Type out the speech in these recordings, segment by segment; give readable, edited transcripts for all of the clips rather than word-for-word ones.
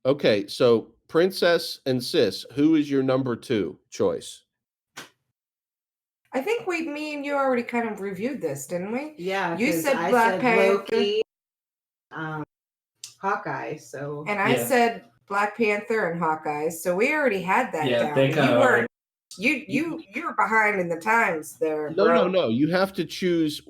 Okay, so Princess and Sis, who is your number 2 choice? I think me and you already kind of reviewed this, didn't we? Yeah, You 'cause said I Black said Panther. Loki, Hawkeye. So And I Yeah. said Black Panther and Hawkeye, so we already had that Yeah, down. they You kinda weren't. You're behind in the times there, bro. No. You have to choose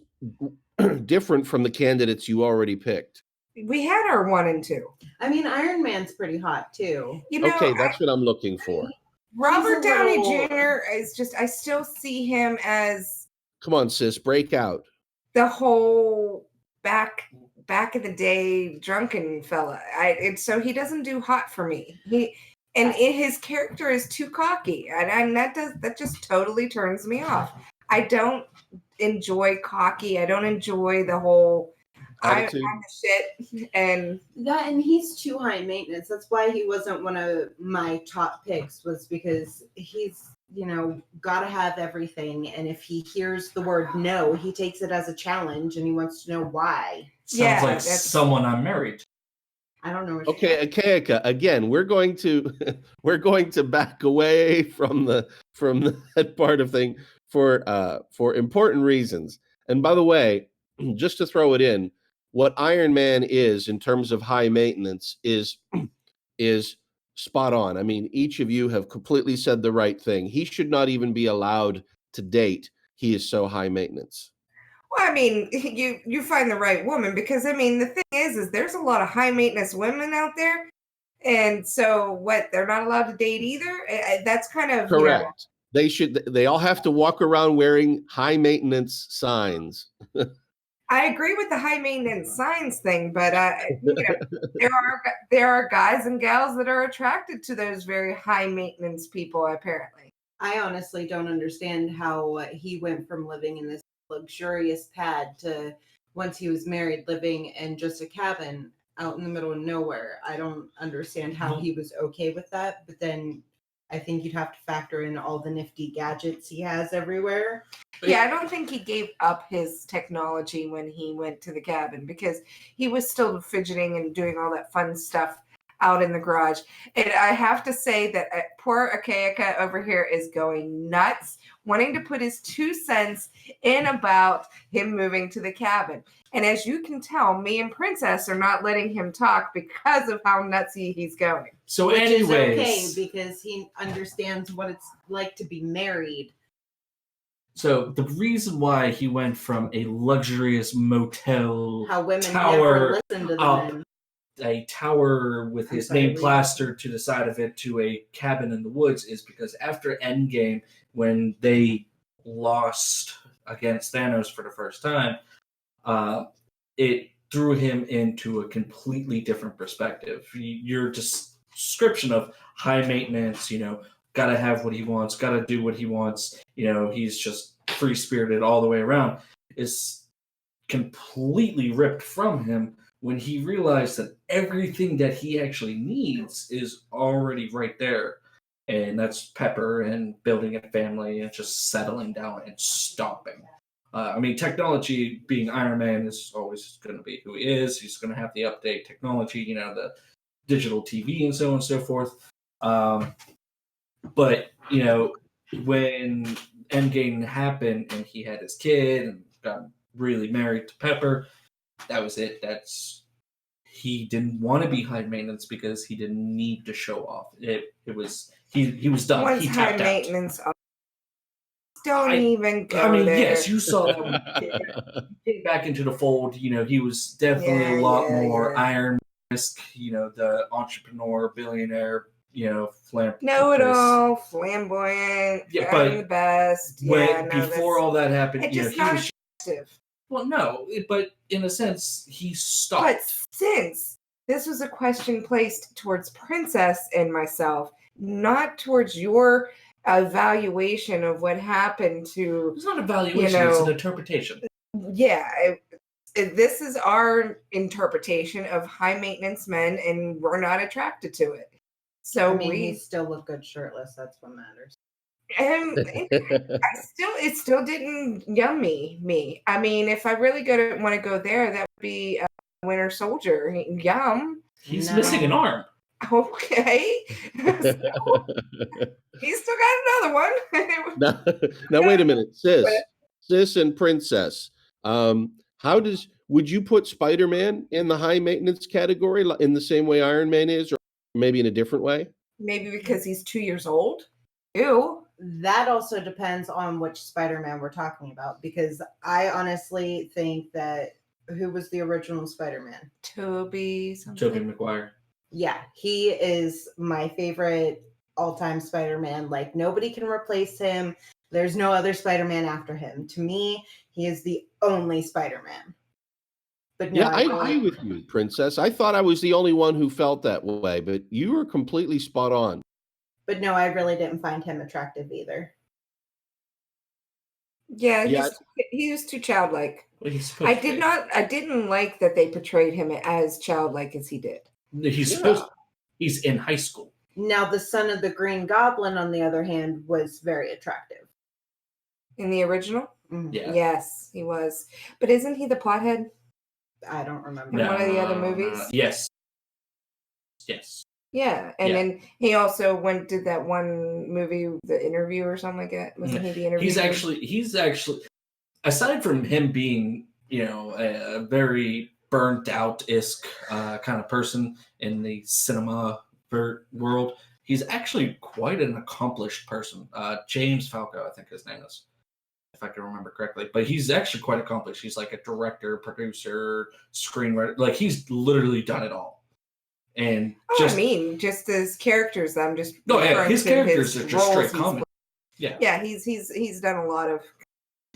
different from the candidates you already picked. We had our 1 and 2. I mean, Iron Man's pretty hot too. You know, Okay, that's what I'm looking for. Robert He's a Downey little- Jr. is just. I still see him as Come on, Sis, break out. the whole back in the day drunken fella. So he doesn't do hot for me. His character is too cocky, and that just totally turns me off. I don't enjoy cocky. I don't enjoy the whole I'm Attitude. the shit and he's too high maintenance. That's why he wasn't one of my top picks, was because he's, gotta have everything. And if he hears the word no, he takes it as a challenge and he wants to know why. Sounds like someone I'm married to. I don't know. Okay, Akaika, again, we're going to back away from that part of thing for important reasons. And by the way, just to throw it in, what Iron Man is in terms of high maintenance is spot on. I mean, each of you have completely said the right thing. He should not even be allowed to date. He is so high maintenance. well, I mean, you find the right woman, because I mean the thing is there's a lot of high maintenance women out there, and so what, they're not allowed to date either. That's kind of Correct. They all have to walk around wearing high maintenance signs. I agree with the high maintenance signs thing, but there are guys and gals that are attracted to those very high maintenance people, apparently. I honestly don't understand how he went from living in this luxurious pad to, once he was married, living in just a cabin out in the middle of nowhere. I don't understand how he was okay with that, but then I think you'd have to factor in all the nifty gadgets he has everywhere. Yeah, I don't think he gave up his technology when he went to the cabin, because he was still fidgeting and doing all that fun stuff out in the garage. And I have to say that poor Akaika over here is going nuts, wanting to put his 2 cents in about him moving to the cabin. And as you can tell, me and Princess are not letting him talk because of how nutsy he's going. So Which anyways, is okay, because he understands what it's like to be married. So the reason why he went from a luxurious motel How women tower never listen to up them. a tower with his name plastered to the side of it to a cabin in the woods is because after Endgame, when they lost against Thanos for the first time, it threw him into a completely different perspective. Your description of high maintenance, gotta have what he wants, gotta do what he wants, he's just free-spirited all the way around, is completely ripped from him when he realized that everything that he actually needs is already right there. And that's Pepper and building a family and just settling down and stopping. Technology, being Iron Man, is always going to be who he is. He's going to have the update technology, the digital TV and so on and so forth. But, when Endgame happened and he had his kid and got really married to Pepper, that was it. He didn't want to be high maintenance because he didn't need to show off. It was he was done. Once he high tapped maintenance, don't even go there. Yes, you saw that when he came back into the fold. He was definitely a lot more Iron Man-esque. The entrepreneur, billionaire. Philanthropist. Know-it-all, flamboyant, but the best. Before all that happened, he was attractive. Well, no, but in a sense, he stopped. But since this was a question placed towards Princess and myself, not towards your evaluation of what happened to... It's not evaluation, it's an interpretation. Yeah, this is our interpretation of high-maintenance men, and we're not attracted to it. So he still looked good shirtless. That's what matters. And it still didn't yum me. I mean, if I really want to go there, that would be Winter Soldier. Yum. He's missing an arm. Okay. So, he's still got another one. Now wait a minute, sis and princess. Would you put Spider-Man in the high maintenance category in the same way Iron Man is, or maybe in a different way? Maybe because he's 2 years old. Ew. That also depends on which Spider-Man we're talking about, because I honestly think that who was the original Spider-Man? Tobey Tobey Maguire. Yeah, he is my favorite all-time Spider-Man. Like, nobody can replace him. There's no other Spider-Man after him. To me, he is the only Spider-Man. But no, Yeah, I agree with you, princess. I thought I was the only one who felt that way, but you were completely spot on. But no, I really didn't find him attractive either. Yeah, Yeah. he was too childlike. Well, he's supposed to be. I didn't like that they portrayed him as childlike as he did. He's supposed. He's in high school. Now, the son of the Green Goblin, on the other hand, was very attractive. In the original? Yeah. Yes, he was. But isn't he the pothead? I don't remember. In one of the other movies? Yes. Yeah, and then he also did that one movie, The Interview or something like that. Wasn't he the interview? He's actually, aside from him being, a very burnt out-esque kind of person in the cinema world, he's actually quite an accomplished person. James Falco, I think his name is, if I can remember correctly. But he's actually quite accomplished. He's like a director, producer, screenwriter. Like, he's literally done it all. And just his characters. I'm just his characters are just straight comedy. Yeah, he's done a lot of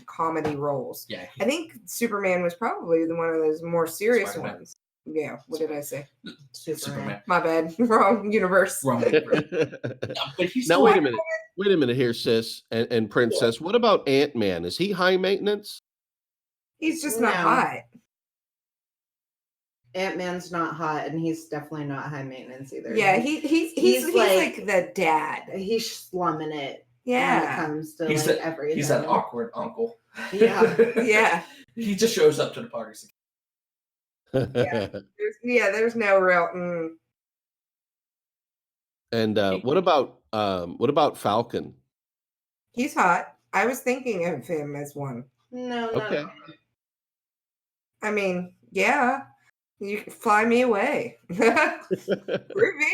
comedy roles. Yeah, I think Superman was probably one of those more serious ones. Yeah, what did I say? Superman. My bad. Wrong universe. Wrong universe. But now wait a minute here, sis and princess. Yeah. What about Ant-Man? Is he high maintenance? He's just not hot. Ant-Man's not hot, and he's definitely not high maintenance either. Yeah, he's like the dad. He's slumming it. Yeah, when it comes to everything. He's that awkward uncle. Yeah, yeah. He just shows up to the parties. There's no real. And what about Falcon? He's hot. I was thinking of him as one. No. Okay. I mean, yeah. You can fly me away. Groovy.